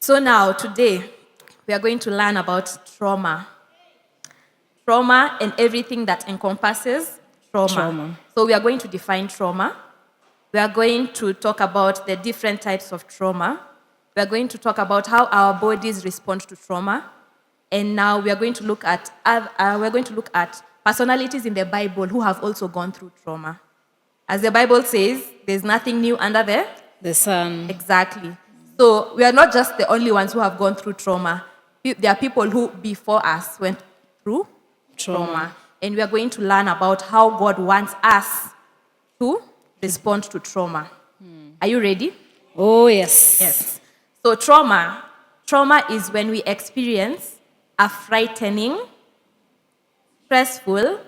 So now, today, we are going to learn about trauma. Trauma and everything that encompasses trauma. So we are going to define trauma. We are going to talk about the different types of trauma. We are going to talk about how our bodies respond to trauma. And now we are going to look at personalities in the Bible who have also gone through trauma. As the Bible says, there's nothing new under the sun. Exactly. So we are not just the only ones who have gone through trauma. There are people who before us went through trauma. And we are going to learn about how God wants us to respond to trauma. Are you ready? Oh, yes. Yes. So trauma is when we experience a frightening, stressful,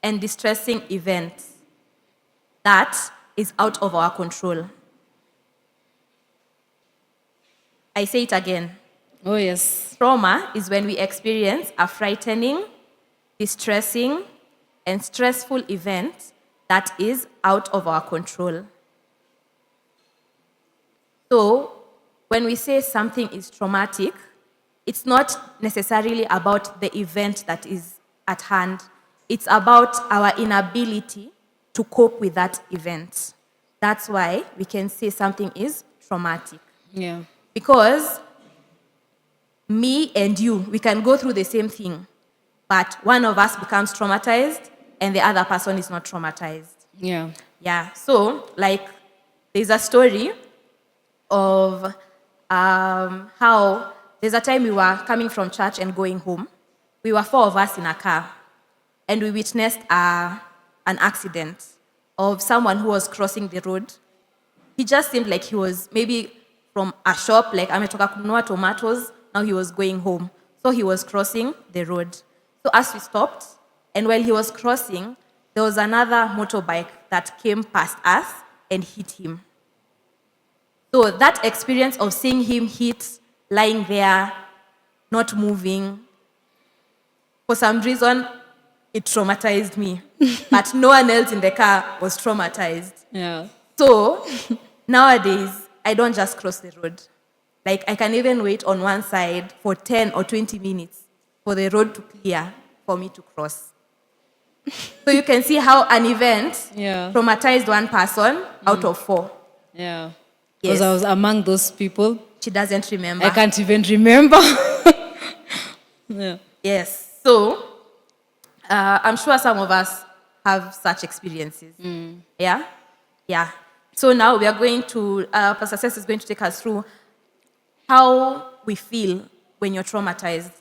and distressing event that is out of our control. I say it again. Oh, yes. Trauma is when we experience a frightening, distressing, and stressful event that is out of our control. So, when we say something is traumatic, it's not necessarily about the event that is at hand. It's about our inability to cope with that event. That's why we can say something is traumatic. Yeah. Because me and you, we can go through the same thing, but one of us becomes traumatized and the other person is not traumatized. Yeah. Yeah. So, there's a story of how there's a time we were coming from church and going home. We were 4 of us in a car, and we witnessed an accident of someone who was crossing the road. He just seemed like he was maybe from a shop, like ametoka kununua tomatoes, now he was going home. So he was crossing the road. So as we stopped, and while he was crossing, there was another motorbike that came past us and hit him. So that experience of seeing him hit, lying there, not moving, for some reason, it traumatized me. But no one else in the car was traumatized. Yeah. So nowadays, I don't just cross the road. I can even wait on one side for 10 or 20 minutes for the road to clear for me to cross. So you can see how an event traumatized one person out of 4. Yeah. Because I was among those people. She doesn't remember. I can't even remember. Yeah. Yes. So I'm sure some of us have such experiences. Yeah? Yeah. So now we are going to, Pastor Cess is going to take us through how we feel when you're traumatized.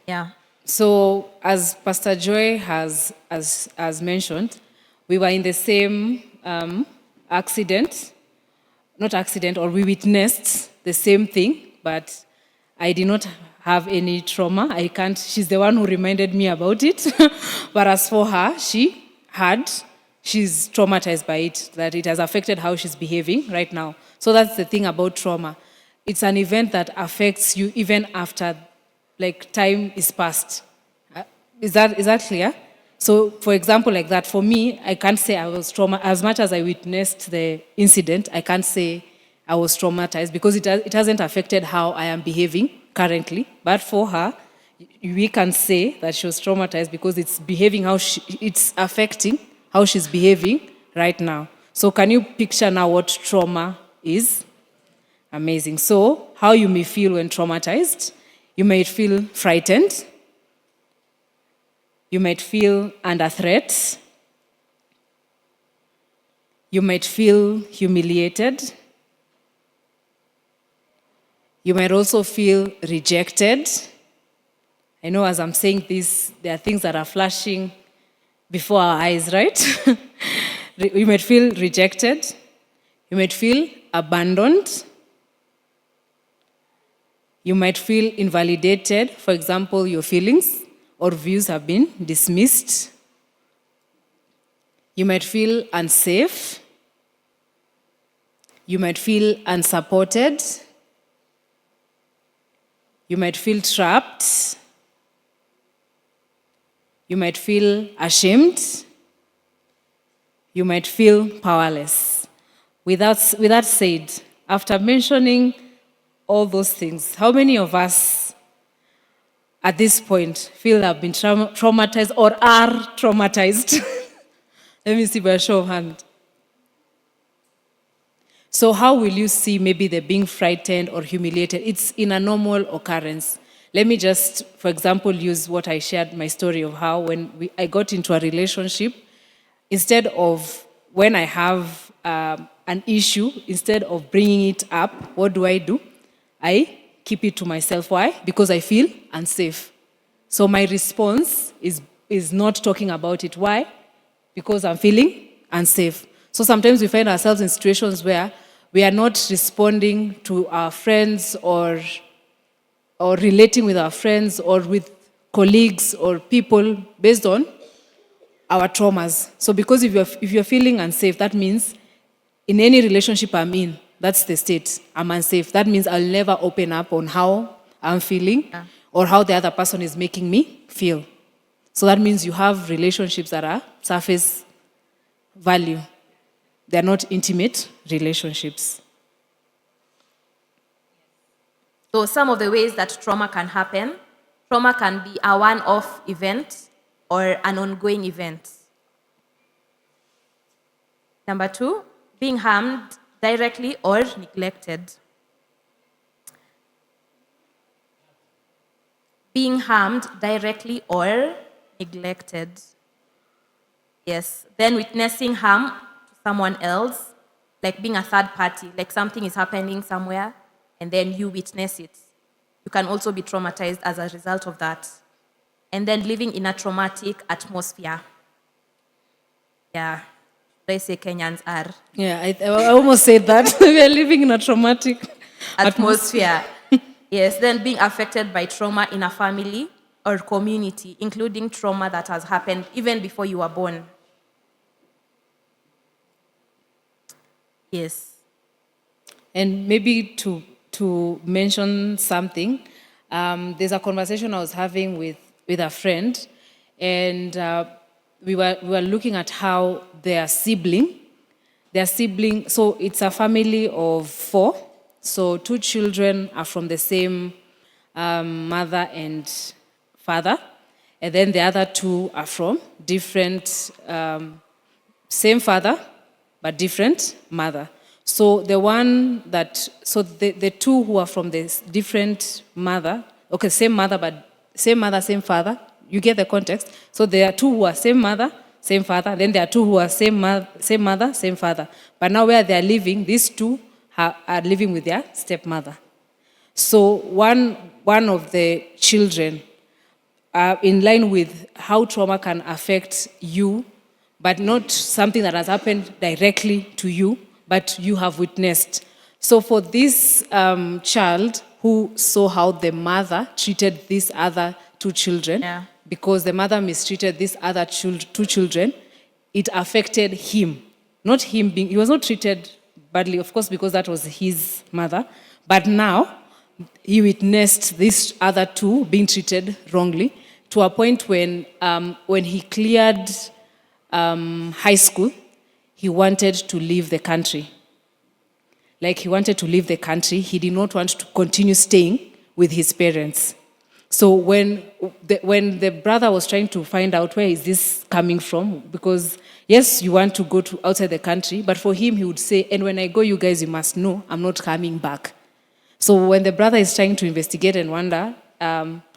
Yeah. So, as Pastor Joy has mentioned, we were in the same or we witnessed the same thing, but I did not have any trauma. She's the one who reminded me about it. But as for her, she's traumatized by it, that it has affected how she's behaving right now. So that's the thing about trauma. It's an event that affects you even after time is past. Is that clear? So, for example, like that, for me, I can't say I was traumatized. As much as I witnessed the incident, I can't say I was traumatized because it hasn't affected how I am behaving currently. But for her, we can say that she was traumatized because it's it's affecting how she's behaving right now. So can you picture now what trauma is? Amazing. So how you may feel when traumatized. You might feel frightened. You might feel under threat. You might feel humiliated. You might also feel rejected. I know as I'm saying this, there are things that are flashing before our eyes, right? You might feel rejected. You might feel abandoned. You might feel invalidated. For example, your feelings or views have been dismissed. You might feel unsafe. You might feel unsupported. You might feel trapped. You might feel ashamed. You might feel powerless. With that said, after mentioning all those things, how many of us at this point feel have been traumatized or are traumatized? Let me see by a show of hand. So how will you see maybe the being frightened or humiliated? It's in a normal occurrence. Let me just, for example, use what I shared, my story of how when I got into a relationship, instead of when I have an issue, instead of bringing it up, what do? I keep it to myself. Why? Because I feel unsafe. So my response is not talking about it. Why? Because I'm feeling unsafe. So sometimes we find ourselves in situations where we are not responding to our friends or relating with our friends or with colleagues or people based on our traumas. So because if you're feeling unsafe, that means in any relationship I'm in, that's the state. I'm unsafe. That means I'll never open up on how I'm feeling or how the other person is making me feel. So that means you have relationships that are surface value. They're not intimate relationships. So some of the ways that trauma can happen, trauma can be a one-off event or an ongoing event. Number 2, being harmed directly or neglected. Being harmed directly or neglected. Yes. Then witnessing harm to someone else, like being a third party, like something is happening somewhere and then you witness it. You can also be traumatized as a result of that. And then living in a traumatic atmosphere. Yeah. They say Kenyans are. Yeah, I almost said that. We are living in a traumatic Atmosphere. Yes, then being affected by trauma in a family or community, including trauma that has happened even before you were born. Yes. And maybe to mention something, there's a conversation I was having with a friend, and we were looking at how their sibling, so it's a family of 4, so 2 children are from the same mother and father, and then the other 2 are from different, same father, but different mother. So the the 2 who are from this different mother, okay, same mother, same father, you get the context. So there are 2 who are same mother, same father, then there are 2 who are same mother, same father. But now where they are living, these 2 are living with their stepmother. So one of the children, in line with how trauma can affect you, but not something that has happened directly to you, but you have witnessed. So for this child who saw how the mother treated these other 2 children, because the mother mistreated these other 2 children, it affected him. Not him being, he was not treated badly, of course, because that was his mother, but now he witnessed these other 2 being treated wrongly to a point when he cleared high school, he wanted to leave the country. Like he wanted to leave the country. He did not want to continue staying with his parents. So when the brother was trying to find out where is this coming from, because yes, you want to go to outside the country, but for him, he would say, and when I go, you guys, you must know, I'm not coming back. So when the brother is trying to investigate and wonder,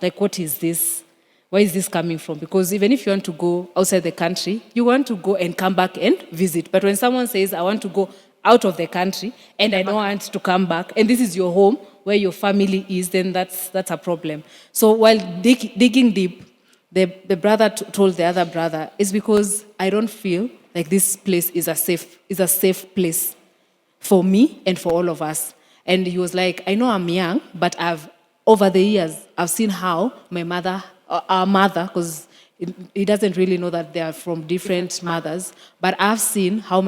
like, what is this? Where is this coming from? Because even if you want to go outside the country, you want to go and come back and visit. But when someone says, I want to go out of the country and I don't want to come back, and this is your home, where your family is, then that's a problem. So while digging deep, the brother told the other brother, it's because I don't feel like this place is a safe place for me and for all of us. And he was like, I know I'm young, but over the years, I've seen how our mother, because he doesn't really know that they are from different mothers, but I've seen how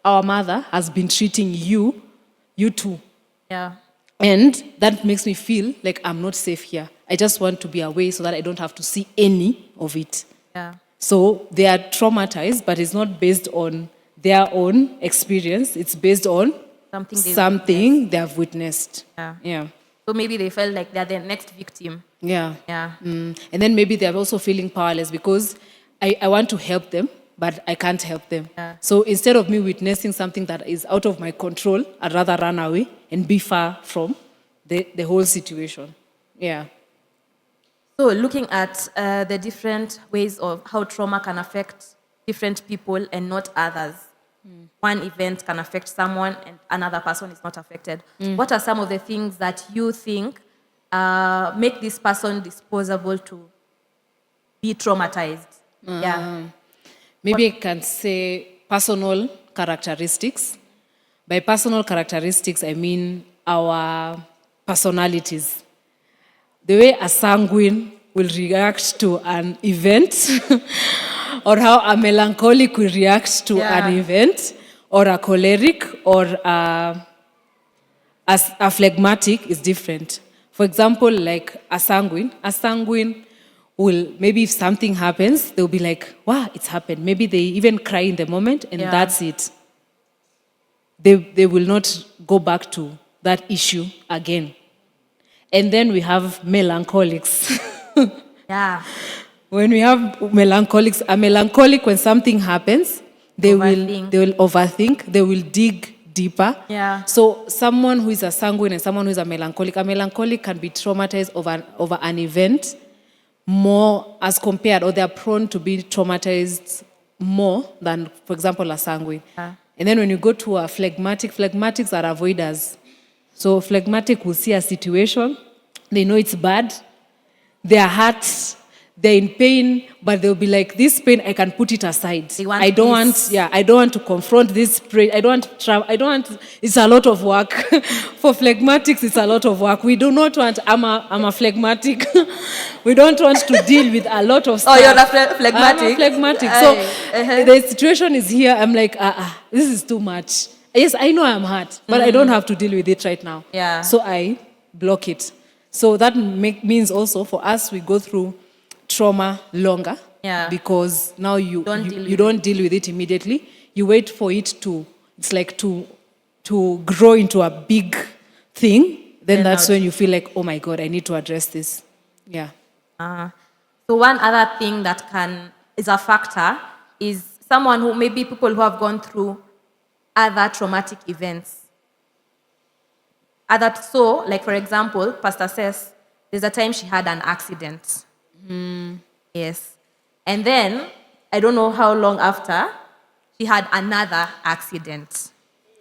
our mother has been treating you too. Yeah. And that makes me feel like I'm not safe here. I just want to be away so that I don't have to see any of it. Yeah. So they are traumatized, but it's not based on their own experience. It's based on something they have witnessed. Yeah. Yeah. So maybe they felt like they're the next victim. Yeah. Yeah. And then maybe they're also feeling powerless because I want to help them, but I can't help them. Yeah. So instead of me witnessing something that is out of my control, I'd rather run away and be far from the whole situation. Yeah. So looking at the different ways of how trauma can affect different people and not others. One event can affect someone and another person is not affected. What are some of the things that you think make this person disposable to be traumatized? Yeah. Maybe I can say personal characteristics. By personal characteristics, I mean our personalities. The way a sanguine will react to an event, or how a melancholic will react to an event, or a choleric, or a phlegmatic is different. For example, like a sanguine will, maybe if something happens, they'll be like, wow, it's happened. Maybe they even cry in the moment, and that's it. They will not go back to that issue again. And then we have melancholics. Yeah. When we have melancholics, a melancholic, when something happens, they will overthink, they will dig deeper. Yeah. So someone who is a sanguine and someone who is a melancholic can be traumatized over an event more as compared, or they're prone to be traumatized more than, for example, a sanguine. And then when you go to a phlegmatics are avoiders. So phlegmatic will see a situation, they know it's bad, they're hurt, they're in pain, but they'll be like, this pain, I can put it aside. I don't want to confront this pain. It's a lot of work. For phlegmatics, it's a lot of work. We do not want, I'm a phlegmatic. We don't want to deal with a lot of stuff. Oh, you're a phlegmatic? I'm a phlegmatic. So the situation is here, I'm like, this is too much. Yes, I know I'm hurt, but I don't have to deal with it right now. Yeah. So I block it. So that means also for us, we go through trauma longer. Yeah. Because now you don't deal with it immediately. You wait for it to grow into a big thing. Then that's when you feel like, oh my God, I need to address this. Yeah. So one other thing that is a factor is someone who, maybe people who have gone through other traumatic events. So, like for example, Pastor Cess, there's a time she had an accident. Yes. And then, I don't know how long after, she had another accident.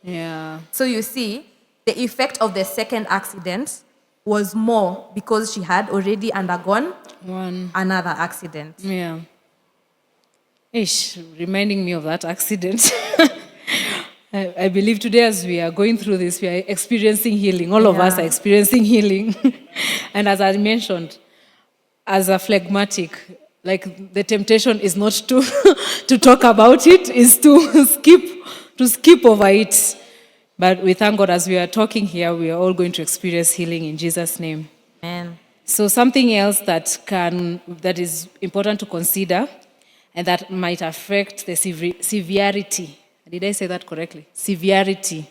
Yeah. So you see, the effect of the second accident was more because she had already undergone another accident. Yeah. Reminding me of that accident. I believe today as we are going through this, we are experiencing healing. All of us are experiencing healing. And as I mentioned, as a phlegmatic, like the temptation is not to talk about it, is to skip over it. But we thank God as we are talking here, we are all going to experience healing in Jesus' name. Amen. So something else that is important to consider and that might affect the severity. Did I say that correctly? Severity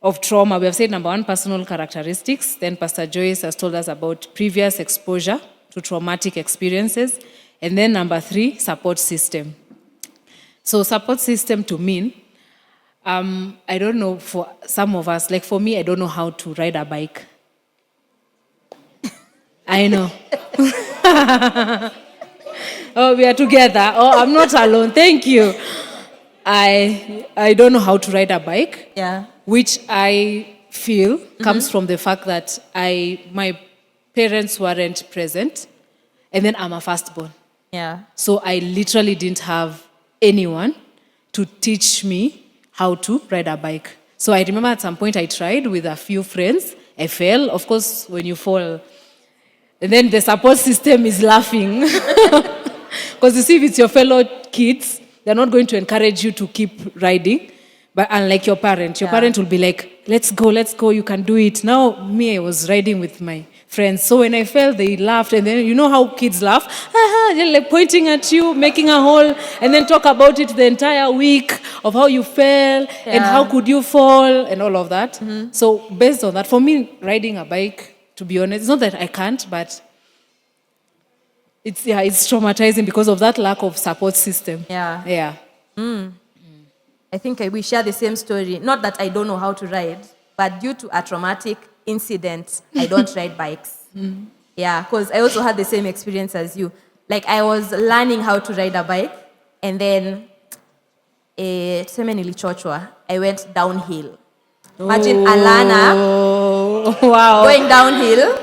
of trauma. We have said number one, personal characteristics. Then Pastor Joyce has told us about previous exposure to traumatic experiences. And then number three, support system. So support system to mean, I don't know, for some of us, like for me, I don't know how to ride a bike. I know. Oh, we are together. Oh, I'm not alone. Thank you. I don't know how to ride a bike. Yeah. Which I feel comes from the fact that my parents weren't present, and then I'm a firstborn. Yeah. So I literally didn't have anyone to teach me how to ride a bike. So I remember at some point I tried with a few friends. I fell. Of course, when you fall, and then the support system is laughing. Because you see, if it's your fellow kids, they're not going to encourage you to keep riding. But unlike your parent will be like, let's go, you can do it. Now, me, I was riding with my friends. So when I fell, they laughed. And then, you know how kids laugh? They're like pointing at you, making a hole, and then talk about it the entire week of how you fell and how could you fall and all of that. So based on that, for me, riding a bike, to be honest, it's not that I can't, but it's traumatizing because of that lack of support system. Yeah. I think we share the same story. Not that I don't know how to ride, but due to a traumatic incident, I don't ride bikes. Yeah, because I also had the same experience as you. Like, I was learning how to ride a bike, and then tuseme nilichochwa, I went downhill. Imagine Alana Wow. going downhill.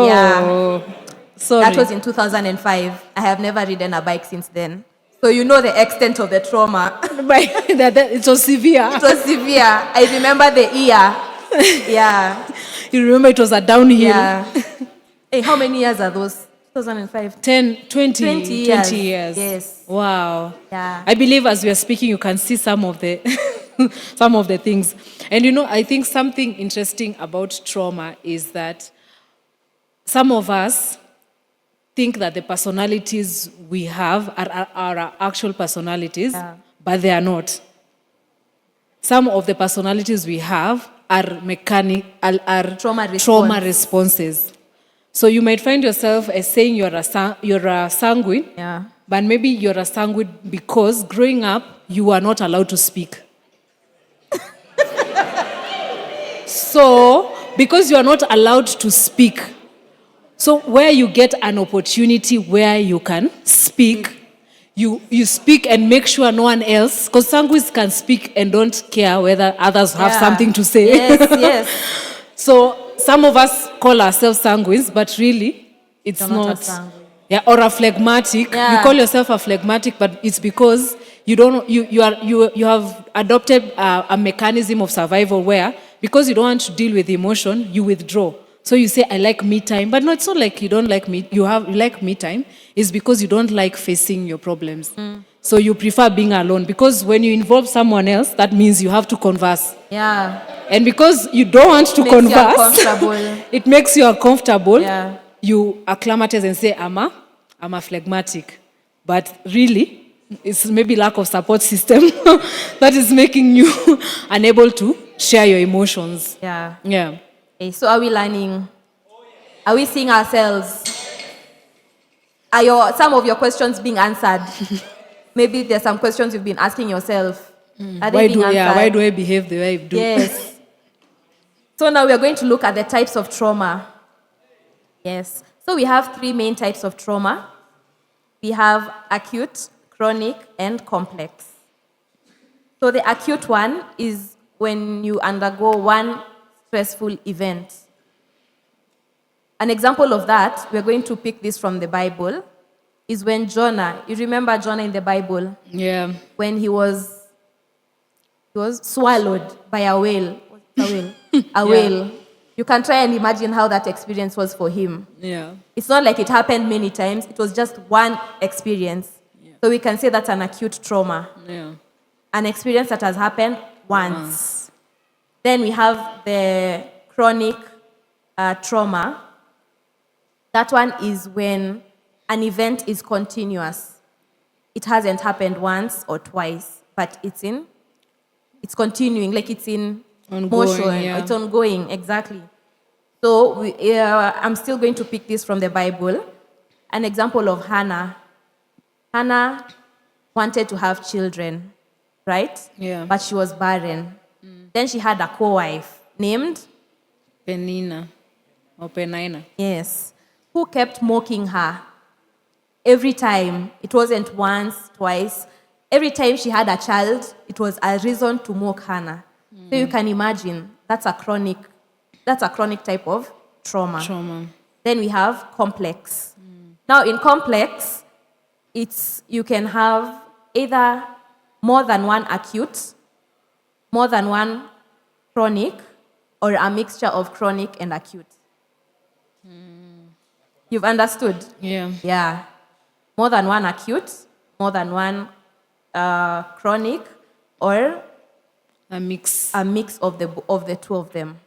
Yeah. Sorry. That was in 2005. I have never ridden a bike since then. So you know the extent of the trauma. It was severe. It was severe. I remember the ear. Yeah. You remember it was a downhill. Yeah. Hey, how many years are those? 2005. 20 years. Yes. Wow. Yeah. I believe as we are speaking, you can see some of the some of the things. And you know, I think something interesting about trauma is that some of us think that the personalities we have are our actual personalities, but they are not. Some of the personalities we have are trauma responses. So you might find yourself as saying you're a sanguine, but maybe you're a sanguine because growing up, you were not allowed to speak. So, because you are not allowed to speak, so where you get an opportunity where you can speak, you speak and make sure no one else, because sanguines can speak and don't care whether others have something to say. Yes. So some of us call ourselves sanguines, but really it's You're not. not a sanguine. Yeah, or a phlegmatic. Yeah. You call yourself a phlegmatic, but it's because you have adopted a mechanism of survival where, because you don't want to deal with emotion, you withdraw. So you say, I like me time. But no, it's not like you don't like me. You like me time. It's because you don't like facing your problems. So you prefer being alone. Because when you involve someone else, that means you have to converse. Yeah. And because you don't want to converse, it makes you uncomfortable. Yeah. You acclimatize and say, I'm a phlegmatic. But really, it's maybe lack of support system that is making you unable to share your emotions. Yeah. Yeah. Okay, so are we learning? Are we seeing ourselves? Are some of your questions being answered? Maybe there's some questions you've been asking yourself. Are they being answered? Why do I behave the way I do? Yes. So now we are going to look at the types of trauma. Yes. So we have 3 main types of trauma. We have acute, chronic, and complex. So the acute one is when you undergo one stressful event. An example of that, we're going to pick this from the Bible, is when Jonah, you remember Jonah in the Bible? Yeah. When he was swallowed by a whale. A whale. You can try and imagine how that experience was for him. Yeah. It's not like it happened many times. It was just one experience. Yeah. So we can say that's an acute trauma. Yeah. An experience that has happened once. Then we have the chronic trauma. That one is when an event is continuous. It hasn't happened once or twice, but it's continuing, like it's in motion. Yeah. It's ongoing, exactly. So I'm still going to pick this from the Bible. An example of Hannah. Hannah wanted to have children, right? Yeah. But she was barren. Then she had a co-wife named Penina or Penina. Yes. Who kept mocking her every time. It wasn't once, twice. Every time she had a child, it was a reason to mock Hannah. So you can imagine that's a chronic type of trauma. Then we have complex. Now in complex, you can have either more than one acute, more than one chronic, or a mixture of chronic and acute. You've understood? Yeah. Yeah. More than one acute, more than one chronic, or A mix. A mix of the two of them.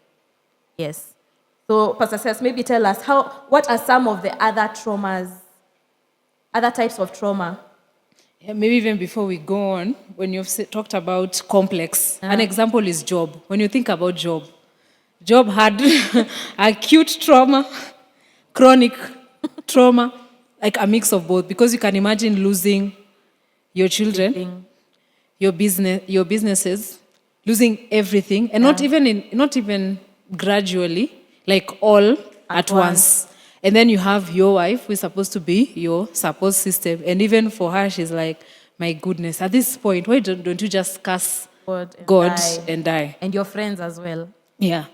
Yes. So, Pastor Cess, maybe tell us what are some of the other traumas, other types of trauma? Yeah, maybe even before we go on, when you've talked about complex, an example is Job. When you think about Job had acute trauma, chronic trauma, like a mix of both. Because you can imagine losing your children, your businesses, losing everything, and not even gradually, like all at once. And then you have your wife, who is supposed to be your support system. And even for her, she's like, my goodness, at this point, why don't you just curse God and die? And your friends as well. Yeah.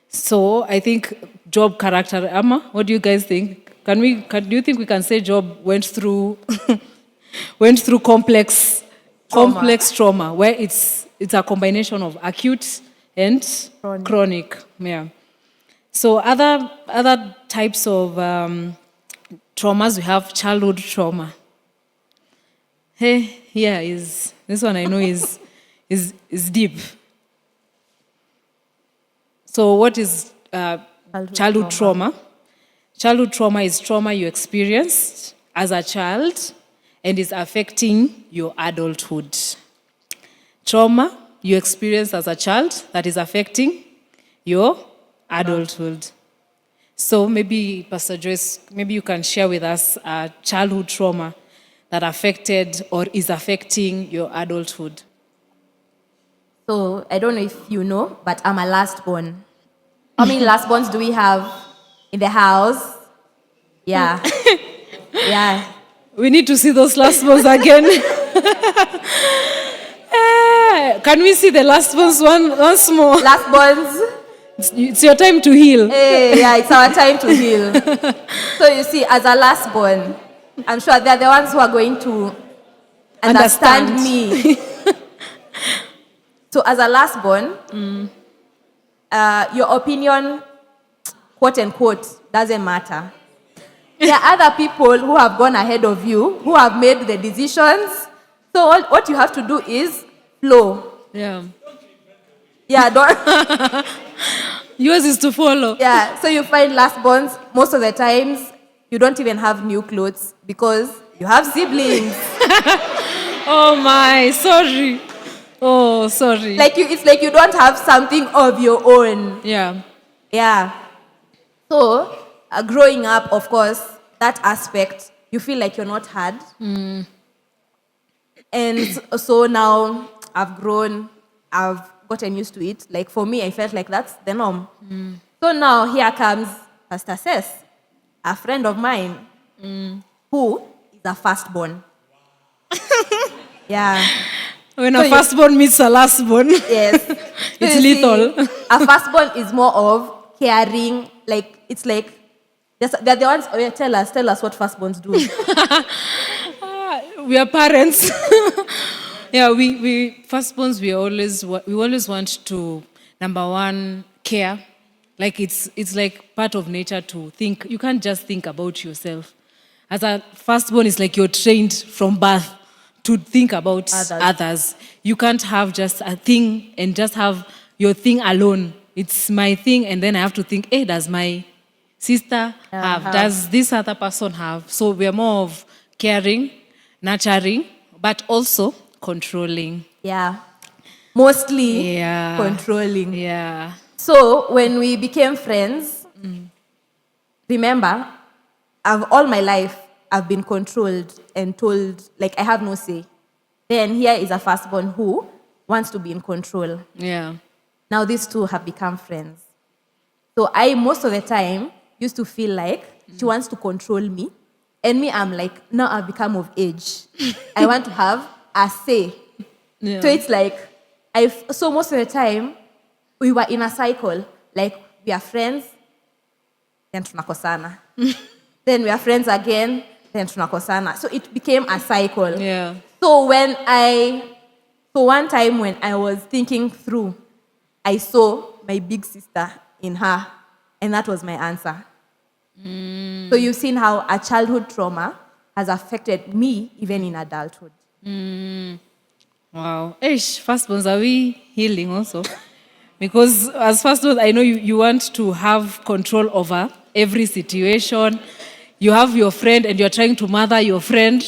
So I think Job character, Amma, what do you guys think? Do you think we can say Job went through complex trauma, where it's a combination of acute and chronic. Yeah. So other types of traumas, we have childhood trauma. Hey, yeah, this one I know is deep. So what is childhood trauma? Childhood trauma is trauma you experienced as a child and is affecting your adulthood. Trauma you experienced as a child that is affecting your adulthood. So maybe, Pastor Joyce, maybe you can share with us a childhood trauma that affected or is affecting your adulthood. So I don't know if you know, but I'm a last born. How many last borns do we have in the house? Yeah. Yeah. We need to see those last ones again. Can we see the last ones once more? Last borns. It's your time to heal. Hey, yeah, it's our time to heal. So you see, as a last born, I'm sure they're the ones who are going to understand me. So as a last born, your opinion, quote unquote, doesn't matter. There are other people who have gone ahead of you, who have made the decisions. So what you have to do is flow. Yeah. Yeah, don't. Yours is to follow. Yeah, so you find last borns, most of the times, you don't even have new clothes because you have siblings. Oh my, sorry. Oh, sorry. It's like you don't have something of your own. Yeah. Yeah. So, growing up, of course, that aspect, you feel like you're not heard. And so now I've grown, I've gotten used to it. Like for me, I felt like that's the norm. So now here comes Pastor Cess, a friend of mine, who is a firstborn. Yeah. When a firstborn meets a lastborn, yes, it's lethal. A firstborn is more of caring. Like it's like they're the ones. Oh yeah, tell us what firstborns do. We are parents. Yeah, we firstborns, we always want to, number one, care. Like it's like part of nature to think. You can't just think about yourself. As a firstborn, it's like you're trained from birth to think about others. You can't have just a thing and just have your thing alone. It's my thing, and then I have to think, hey, does my sister have? Does this other person have? So we are more of caring, nurturing, but also controlling. Yeah. Mostly controlling. Yeah. So when we became friends, remember, all my life, I've been controlled and told, like, I have no say. Then here is a firstborn who wants to be in control. Yeah. Now these two have become friends. So I, most of the time, used to feel like she wants to control me. And me, I'm like, now I've become of age. I want to have a say. Yeah. So it's like, so most of the time, we were in a cycle. Like, we are friends, then tunakosana. Then we are friends again, then tunakosana. So it became a cycle. Yeah. So one time when I was thinking through, I saw my big sister in her, and that was my answer. So you've seen how a childhood trauma has affected me even in adulthood. Wow. Ish, firstborns, are we healing also? Because as firstborns, I know you want to have control over every situation. You have your friend and you're trying to mother your friend.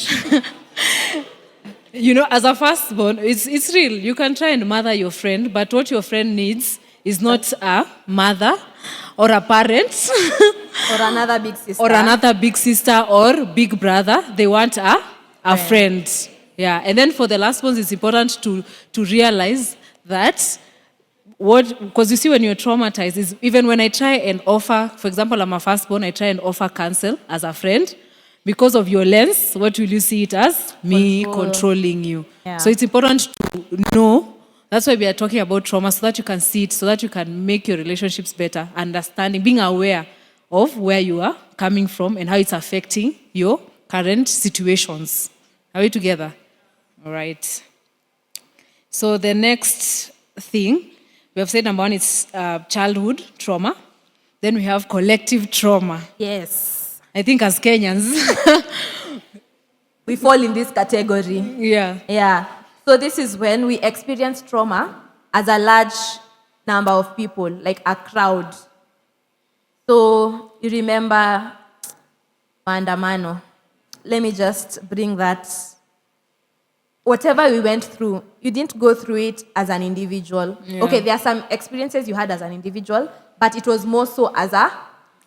As a firstborn, it's real. You can try and mother your friend, but what your friend needs is not a mother or a parent Or another big sister. or another big sister or big brother. They want a friend. Yeah. And then for the last ones, it's important to realize that because you see when you're traumatized, is even when I try and offer, for example, I'm a firstborn, I try and offer counsel as a friend. Because of your lens, what will you see it as? Me controlling you. Yeah. So it's important to know. That's why we are talking about trauma, so that you can see it, so that you can make your relationships better, understanding, being aware of where you are coming from and how it's affecting your current situations. Are we together? All right. So the next thing, we have said number one is childhood trauma. Then we have collective trauma. Yes. I think as Kenyans, We fall in this category. yeah. Yeah. So this is when we experience trauma as a large number of people, like a crowd. So you remember maandamano. Let me just bring that. Whatever we went through, you didn't go through it as an individual. Yeah. Okay, there are some experiences you had as an individual, but it was more so as a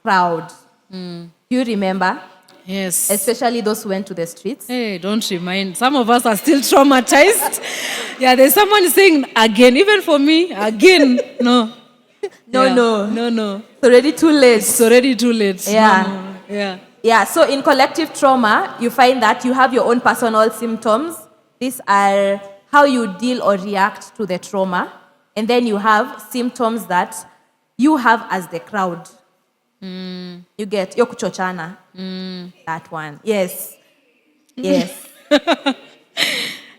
crowd. You remember? Yes. Especially those who went to the streets. Hey, don't remind. Some of us are still traumatized. Yeah, there's someone saying again, even for me, again. No. No. It's already too late. It's already too late. Yeah. No. Yeah. Yeah, so in collective trauma, you find that you have your own personal symptoms. These are how you deal or react to the trauma. And then you have symptoms that you have as the crowd. You get yo kuchochana. That one. Yes. Yes.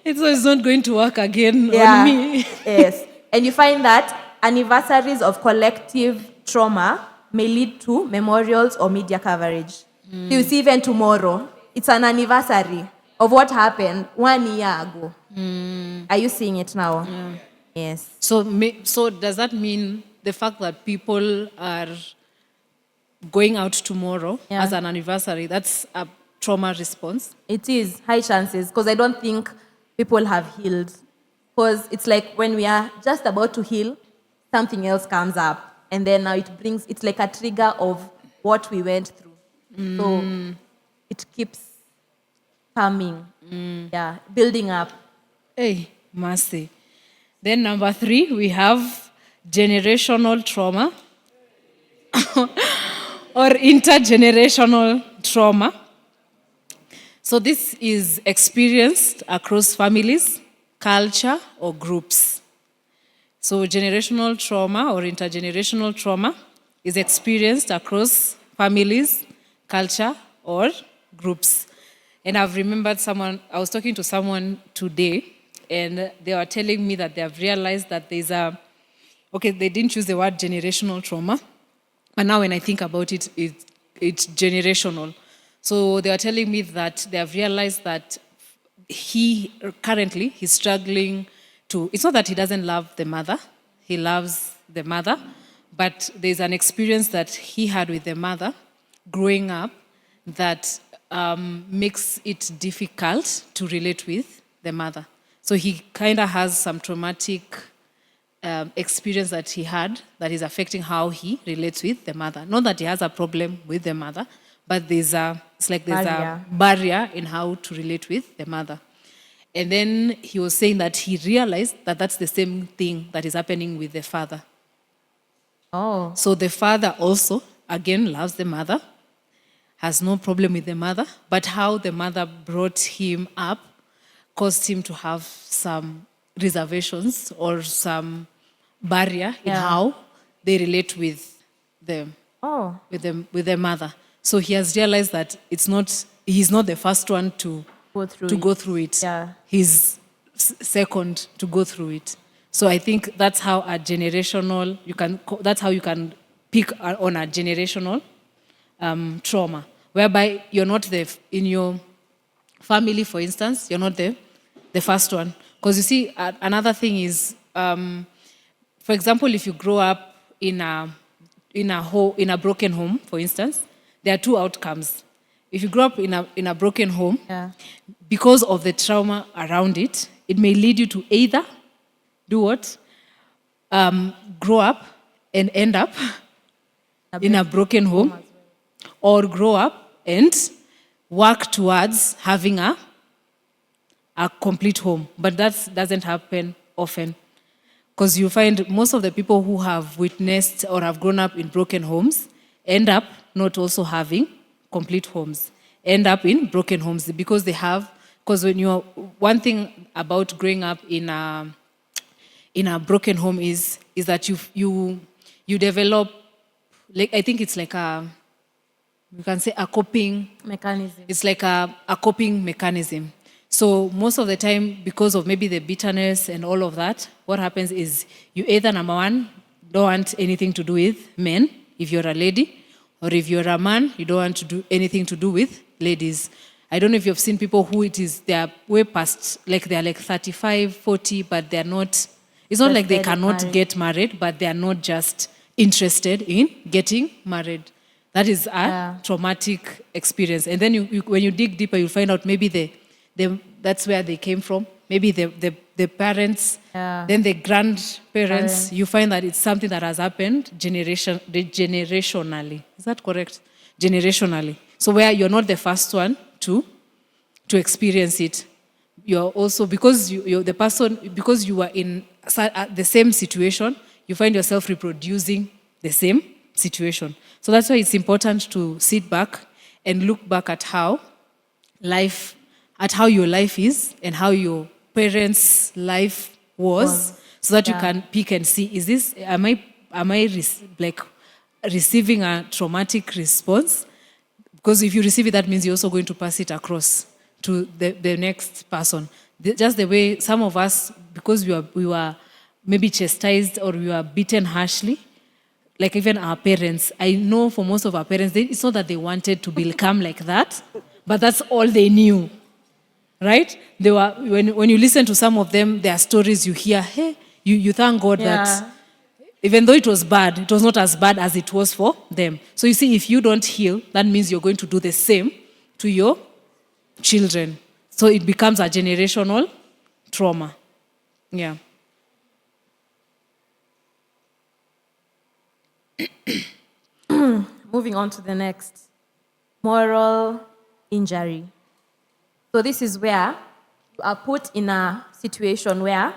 It's not going to work again Yeah. on me. Yes. And you find that anniversaries of collective trauma may lead to memorials or media coverage. So you see, even tomorrow, it's an anniversary of what happened 1 year ago. Are you seeing it now? Yeah. Yes. So does that mean the fact that people are going out tomorrow Yeah. as an anniversary, that's a trauma response? It is high chances because I don't think people have healed. Because it's like when we are just about to heal, something else comes up. And then now it's like a trigger of what we went through. So it keeps coming. Yeah, building up. Hey, mercy. Then number 3, we have generational trauma or intergenerational trauma. So this is experienced across families, culture, or groups. So generational trauma or intergenerational trauma is experienced across families, culture, or groups. And I've remembered I was talking to someone today, and they were telling me that they have realized that there's they didn't choose the word generational trauma, but now when I think about it, it's generational. So they were telling me that they have realized that he's struggling it's not that he doesn't love the mother, he loves the mother, but there's an experience that he had with the mother growing up that makes it difficult to relate with the mother. So he kind of has some traumatic experience that he had that is affecting how he relates with the mother. Not that he has a problem with the mother, but there's a barrier in how to relate with the mother. And then he was saying that he realized that that's the same thing that is happening with the father. Oh. So the father also, again, loves the mother, has no problem with the mother, but how the mother brought him up caused him to have some reservations or some barrier in how they relate with the with the mother. So he has realized that he's not the first one to go through it. Yeah. He's second to go through it. So I think that's how that's how you can pick on a generational trauma, whereby you're not in your family, for instance, you're not the first one. Because you see, another thing is, for example, if you grow up in a broken home, for instance, there are two outcomes. If you grow up in a broken home, because of the trauma around it, it may lead you to either do what? Grow up and end up in a broken home, or grow up and work towards having a complete home. But that doesn't happen often, because you find most of the people who have witnessed or have grown up in broken homes end up not also having complete homes, end up in broken homes because when you're, one thing about growing up in a broken home is that you develop, like, I think it's like you can say a coping Mechanism. It's like a coping mechanism. So most of the time, because of maybe the bitterness and all of that, what happens is you either, number one, don't want anything to do with men, if you're a lady, or if you're a man, you don't want to do anything to do with ladies. I don't know if you've seen people who they're way past, like they're like 35, 40, but they're not, it's not like they cannot get married, but they're not just interested in getting married. That is a traumatic experience. And then when you dig deeper, you'll find out maybe that's where they came from. Maybe the parents, then the grandparents. You find that it's something that has happened generationally. Is that correct? Generationally. So where you're not the first one to experience it. You're also, because you're the person, because you are in the same situation, you find yourself reproducing the same situation. So that's why it's important to sit back and look back at how your life is and how your parents' life was, so that you can pick and see, is this, am I receiving a traumatic response? Because if you receive it, that means you're also going to pass it across to the next person. Just the way some of us, because we were maybe chastised or we were beaten harshly, like even our parents. I know for most of our parents, it's not that they wanted to become like that, but that's all they knew, right? They were, when you listen to some of them, their stories, you hear, hey, you thank God that even though it was bad, it was not as bad as it was for them. So you see, if you don't heal, that means you're going to do the same to your children. So it becomes a generational trauma. Yeah. Moving on to the next. Moral injury. So this is where you are put in a situation where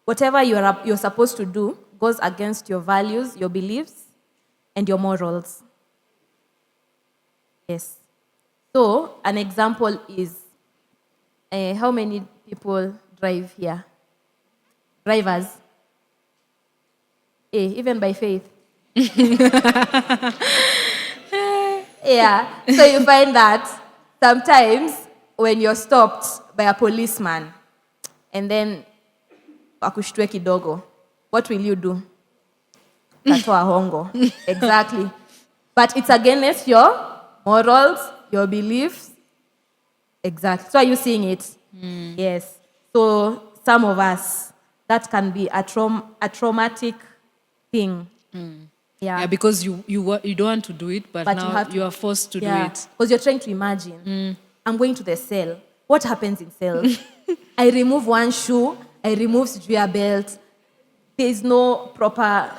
whatever you're supposed to do goes against your values, your beliefs, and your morals. Yes. So an example is, how many people drive here? Drivers. Even by faith. Yeah. So you find that sometimes when you're stopped by a policeman and then akushtue kidogo, what will you do? Katoa hongo. Exactly. But it's against your morals, your beliefs. Exactly. So are you seeing it? Yes. So some of us, that can be a traumatic thing. Yeah, because you don't want to do it, but now you are forced to do it. Because you're trying to imagine, I'm going to the cell. What happens in cells? I remove one shoe, I remove your belt. There's no proper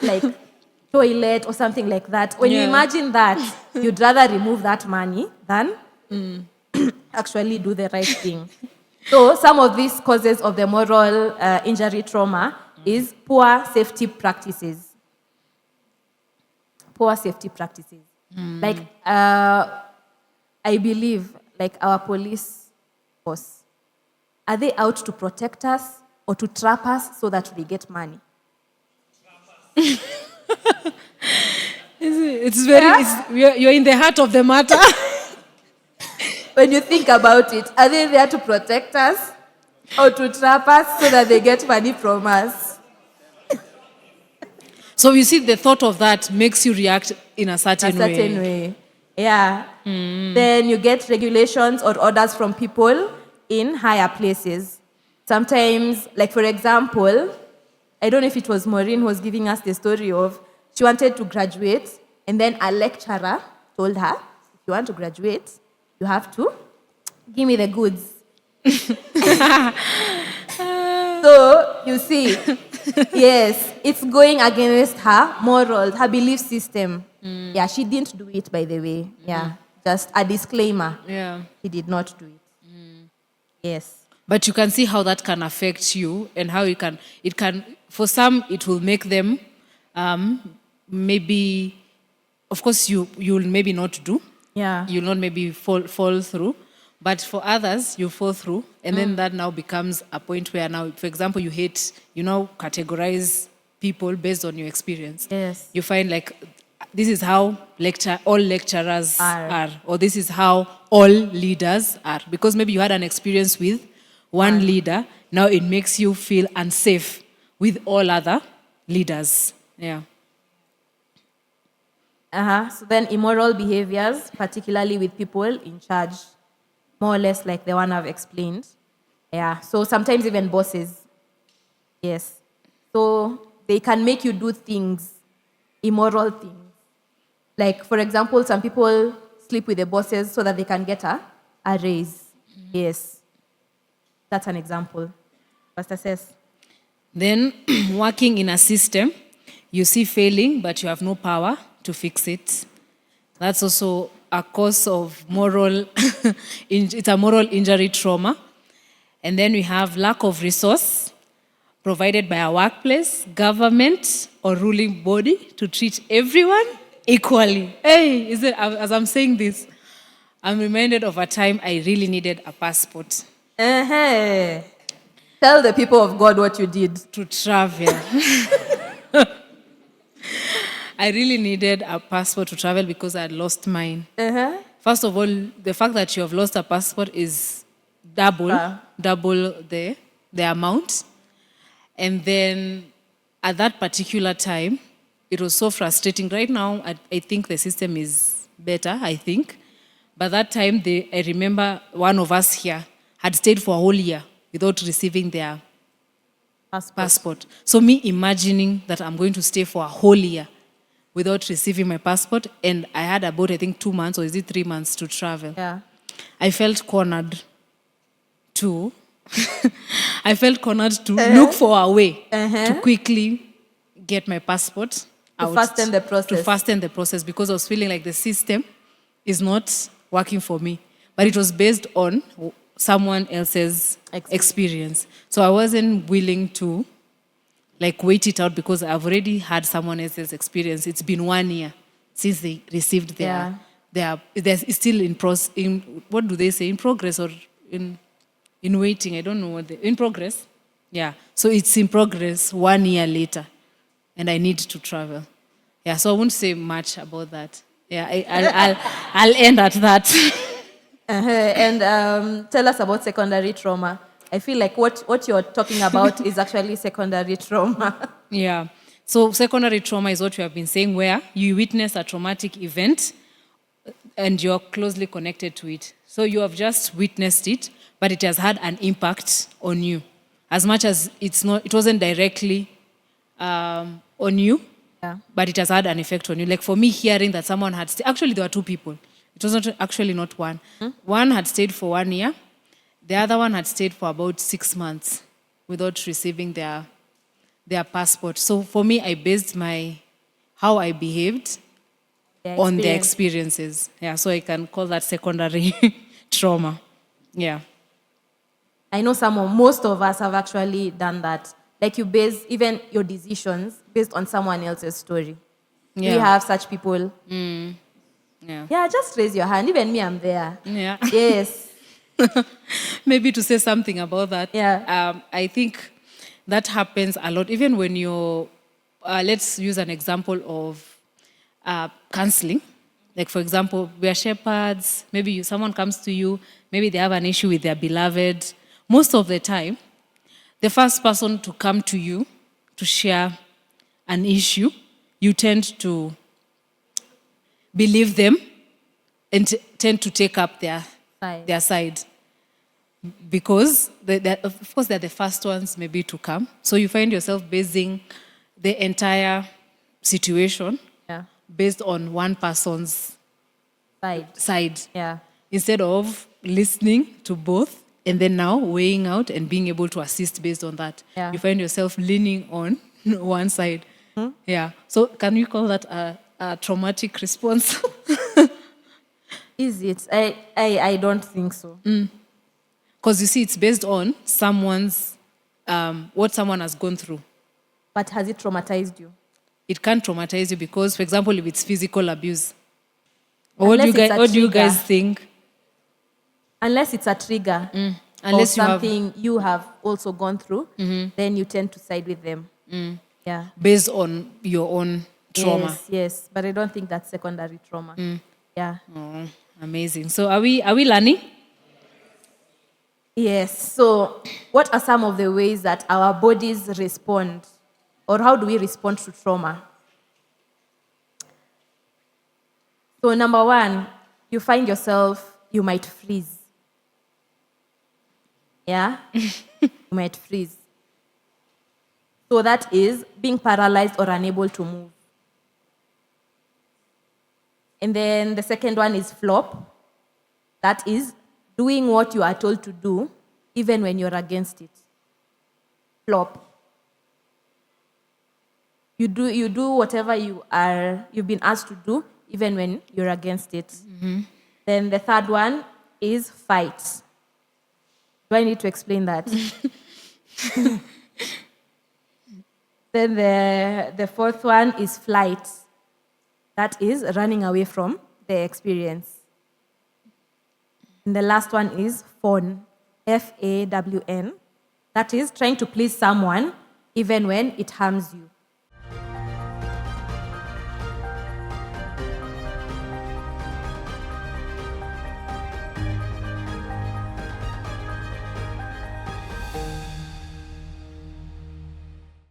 toilet or something like that. When you imagine that, you'd rather remove that money than actually do the right thing. So some of these causes of the moral injury trauma is poor safety practices. Poor safety practices. I believe, our police force, are they out to protect us or to trap us so that we get money? It's very, you're in the heart of the matter. When you think about it, are they there to protect us or to trap us so that they get money from us? So you see, the thought of that makes you react in a certain way. Yeah. Then you get regulations or orders from people in higher places. Sometimes, like for example, I don't know if it was Maureen who was giving us the story of she wanted to graduate, and then a lecturer told her, if you want to graduate, you have to give me the goods. So, you see, yes, it's going against her morals, her belief system. Yeah, she didn't do it, by the way. Yeah, just a disclaimer. Yeah. She did not do it. Yes. But you can see how that can affect you and how it can, for some, it will make them maybe, of course, you'll maybe not do. Yeah. You'll not maybe fall through. But for others, you fall through. And then that now becomes a point where now, for example, you categorize people based on your experience. Yes. You find like, this is how all lecturers are, or this is how all leaders are. Because maybe you had an experience with one leader, now it makes you feel unsafe with all other leaders. Yeah. So then immoral behaviors, particularly with people in charge, more or less like the one I've explained. Yeah. So sometimes even bosses. Yes. So they can make you do things, immoral things. Like, for example, some people sleep with the bosses so that they can get a raise. Yes. That's an example. Pastor says. Then, working in a system, you see failing, but you have no power to fix it. That's also a cause of it's a moral injury trauma. And then we have lack of resource provided by a workplace, government, or ruling body to treat everyone equally. Hey, as I'm saying this, I'm reminded of a time I really needed a passport. Tell the people of God what you did. To travel. I really needed a passport to travel because I had lost mine. First of all, the fact that you have lost a passport is double the amount. And then at that particular time, it was so frustrating. Right now, I think the system is better, I think. But that time, I remember one of us here had stayed for a whole year without receiving their passport. So me imagining that I'm going to stay for a whole year without receiving my passport, and I had about, I think, 2 months, or is it 3 months to travel. Yeah. I felt cornered to look for a way to quickly get my passport out. To fasten the process. To fasten the process, because I was feeling like the system is not working for me. But it was based on someone else's experience. So I wasn't willing to wait it out, because I've already had someone else's experience. It's been 1 year since they received they're it's still in what do they say, in progress or in waiting? I don't know in progress. Yeah. So it's in progress 1 year later, and I need to travel. Yeah. So I won't say much about that. Yeah. I'll end at that. And tell us about secondary trauma. I feel like what you're talking about is actually secondary trauma. Yeah. So secondary trauma is what we have been saying, where you witness a traumatic event and you're closely connected to it. So you have just witnessed it, but it has had an impact on you. As much as it wasn't directly on you, but it has had an effect on you. Like for me, hearing that someone had actually there were 2 people. It was not one. One had stayed for 1 year. The other one had stayed for about 6 months without receiving their passport. So for me, I based how I behaved on their experiences. Yeah, so I can call that secondary trauma. Yeah. I know most of us have actually done that. Like you base even your decisions based on someone else's story. Yeah. We have such people. Yeah. Yeah, just raise your hand. Even me, I'm there. Yeah. Yes. Maybe to say something about that. Yeah. I think that happens a lot. Even when you're, let's use an example of counseling. Like, for example, we are shepherds. Maybe someone comes to you. Maybe they have an issue with their beloved. Most of the time, the first person to come to you to share an issue, you tend to believe them and tend to take up their side. because of course they're the first ones maybe to come. So you find yourself basing the entire situation Yeah. based on one person's side Yeah. instead of listening to both and then now weighing out and being able to assist based on that. Yeah. You find yourself leaning on one side. Yeah. So can we call that a traumatic response? Is it? I don't think so. Because you see, it's based on someone's, what someone has gone through. But has it traumatized you? It can traumatize you because, for example, if it's physical abuse, or Unless it's a what do you guys trigger. think? Unless it's a trigger of Unless you have, something you have also gone through, then you tend to side with them. Yeah. based on your own trauma. Yes. But I don't think that's secondary trauma. Yeah. Oh, amazing. So are we learning? Yes. So, what are some of the ways that our bodies respond, or how do we respond to trauma? So, number one, you find yourself, you might freeze. Yeah? You might freeze. So, that is being paralyzed or unable to move. And then the second one is flop. That is doing what you are told to do, even when you're against it. Flop. You do whatever you've been asked to do, even when you're against it. Then the third one is fight. Do I need to explain that? Then the fourth one is flight. That is running away from the experience. And the last one is fawn, FAWN. That is trying to please someone even when it harms you.